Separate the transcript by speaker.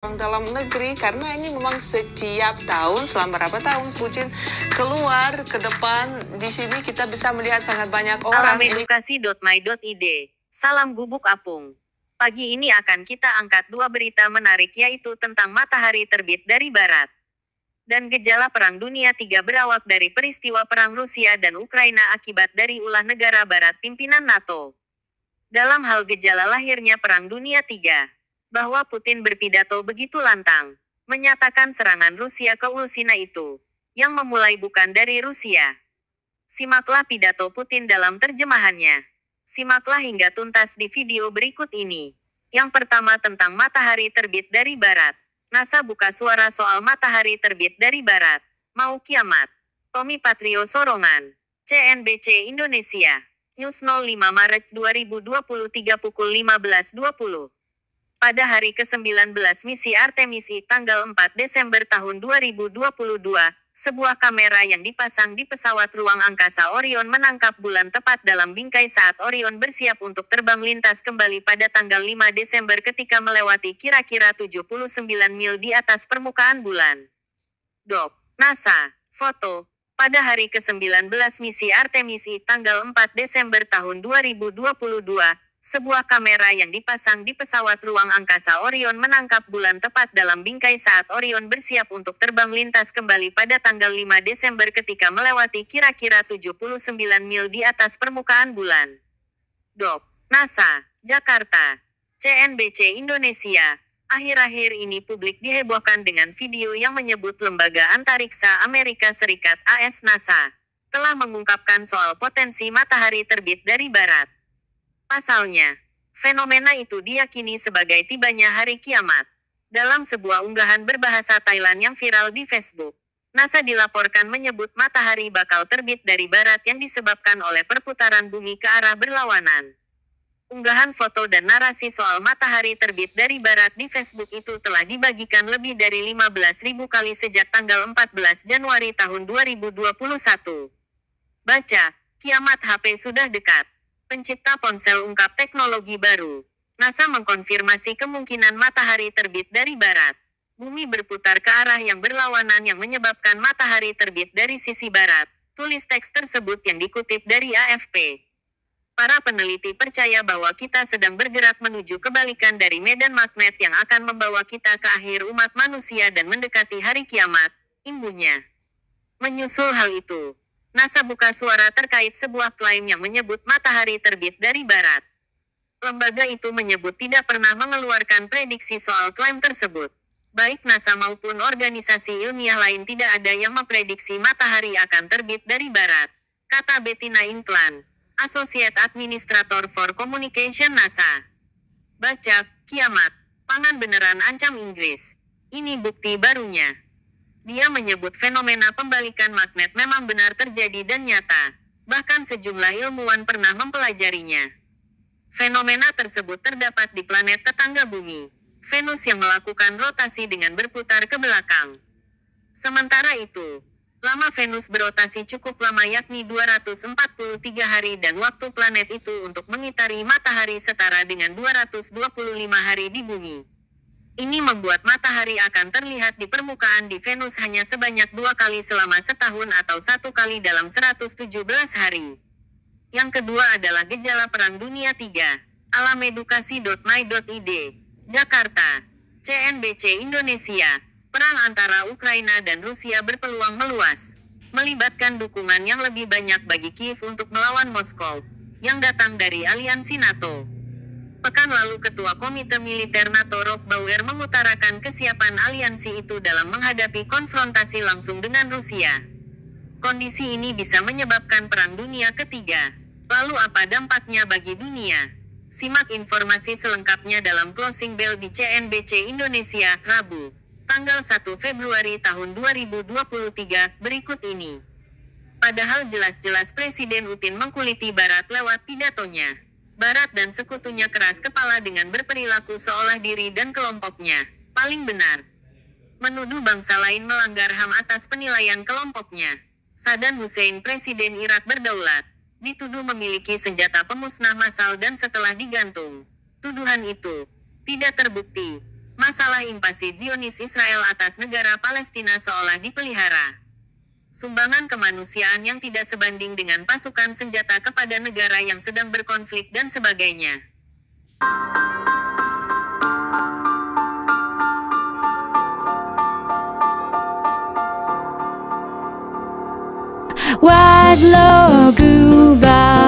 Speaker 1: dalam negeri, karena ini memang setiap tahun selama berapa tahun Putin keluar ke depan. Di sini kita bisa melihat sangat banyak orang.
Speaker 2: Alamedukasi.my.id. Salam gubuk apung. Pagi ini akan kita angkat dua berita menarik, yaitu tentang matahari terbit dari barat dan gejala Perang Dunia III berawak dari peristiwa perang Rusia dan Ukraina akibat dari ulah negara barat pimpinan NATO. Dalam hal gejala lahirnya Perang Dunia III, bahwa Putin berpidato begitu lantang, menyatakan serangan Rusia ke Ukraina itu, yang memulai bukan dari Rusia. Simaklah pidato Putin dalam terjemahannya. Simaklah hingga tuntas di video berikut ini. Yang pertama tentang matahari terbit dari barat. NASA buka suara soal matahari terbit dari barat. Mau kiamat. Tommy Patrio Sorongan. CNBC Indonesia. News 05 Maret 2023 pukul 15.20. Pada hari ke-19 misi Artemis I tanggal 4 Desember tahun 2022, sebuah kamera yang dipasang di pesawat ruang angkasa Orion menangkap bulan tepat dalam bingkai saat Orion bersiap untuk terbang lintas kembali pada tanggal 5 Desember ketika melewati kira-kira 79 mil di atas permukaan bulan. Dok. NASA. Foto. Pada hari ke-19 misi Artemis I tanggal 4 Desember tahun 2022, sebuah kamera yang dipasang di pesawat ruang angkasa Orion menangkap bulan tepat dalam bingkai saat Orion bersiap untuk terbang lintas kembali pada tanggal 5 Desember ketika melewati kira-kira 79 mil di atas permukaan bulan. Dok. NASA. Jakarta. CNBC Indonesia. Akhir-akhir ini publik dihebohkan dengan video yang menyebut Lembaga Antariksa Amerika Serikat AS NASA telah mengungkapkan soal potensi matahari terbit dari barat. Pasalnya, fenomena itu diyakini sebagai tibanya hari kiamat. Dalam sebuah unggahan berbahasa Thailand yang viral di Facebook, NASA dilaporkan menyebut matahari bakal terbit dari barat yang disebabkan oleh perputaran bumi ke arah berlawanan. Unggahan foto dan narasi soal matahari terbit dari barat di Facebook itu telah dibagikan lebih dari 15.000 kali sejak tanggal 14 Januari tahun 2021. Baca, kiamat HP sudah dekat. Pencipta ponsel ungkap teknologi baru. NASA mengkonfirmasi kemungkinan matahari terbit dari barat. Bumi berputar ke arah yang berlawanan yang menyebabkan matahari terbit dari sisi barat. Tulis teks tersebut yang dikutip dari AFP. Para peneliti percaya bahwa kita sedang bergerak menuju kebalikan dari medan magnet yang akan membawa kita ke akhir umat manusia dan mendekati hari kiamat, imbuhnya. Menyusul hal itu, NASA buka suara terkait sebuah klaim yang menyebut matahari terbit dari barat. Lembaga itu menyebut tidak pernah mengeluarkan prediksi soal klaim tersebut. Baik NASA maupun organisasi ilmiah lain tidak ada yang memprediksi matahari akan terbit dari barat, kata Bettina Inclan, Associate Administrator for Communication NASA. Baca, kiamat, pangan beneran ancam Inggris. Ini bukti barunya. Dia menyebut fenomena pembalikan magnet memang benar terjadi dan nyata. Bahkan sejumlah ilmuwan pernah mempelajarinya. Fenomena tersebut terdapat di planet tetangga bumi, Venus, yang melakukan rotasi dengan berputar ke belakang. Sementara itu, lama Venus berotasi cukup lama, yakni 243 hari, dan waktu planet itu untuk mengitari matahari setara dengan 225 hari di bumi. Ini membuat matahari akan terlihat di permukaan di Venus hanya sebanyak 2 kali selama setahun atau 1 kali dalam 117 hari. Yang kedua adalah gejala Perang Dunia III. Alamedukasi.my.id. Jakarta. CNBC Indonesia. Perang antara Ukraina dan Rusia berpeluang meluas, melibatkan dukungan yang lebih banyak bagi Kiev untuk melawan Moskow, yang datang dari aliansi NATO. Pekan lalu Ketua Komite Militer NATO Rob Bauer mengutarakan kesiapan aliansi itu dalam menghadapi konfrontasi langsung dengan Rusia. Kondisi ini bisa menyebabkan Perang Dunia Ketiga. Lalu apa dampaknya bagi dunia? Simak informasi selengkapnya dalam Closing Bell di CNBC Indonesia, Rabu, tanggal 1 Februari tahun 2023, berikut ini. Padahal jelas-jelas Presiden Putin mengkuliti Barat lewat pidatonya. Barat dan sekutunya keras kepala dengan berperilaku seolah diri dan kelompoknya paling benar. Menuduh bangsa lain melanggar HAM atas penilaian kelompoknya. Saddam Hussein, Presiden Irak berdaulat, dituduh memiliki senjata pemusnah massal dan setelah digantung, tuduhan itu tidak terbukti. Masalah invasi Zionis Israel atas negara Palestina seolah dipelihara. Sumbangan kemanusiaan yang tidak sebanding dengan pasukan senjata kepada negara yang sedang berkonflik dan sebagainya.
Speaker 3: Wadlogu ba